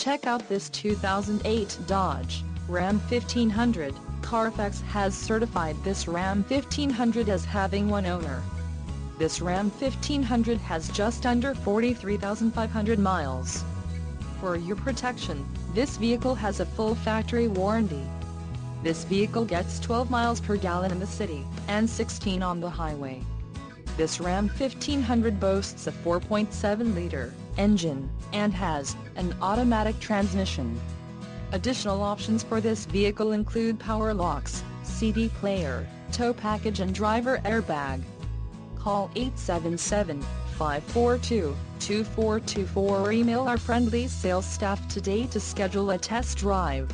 Check out this 2008 Dodge Ram 1500. Carfax has certified this Ram 1500 as having one owner. This Ram 1500 has just under 43,500 miles. For your protection, this vehicle has a full factory warranty. This vehicle gets 12 miles per gallon in the city, and 16 on the highway. This Ram 1500 boasts a 4.7-liter engine, and has an automatic transmission. Additional options for this vehicle include power locks, CD player, tow package and driver airbag. Call 877-542-2424 or email our friendly sales staff today to schedule a test drive.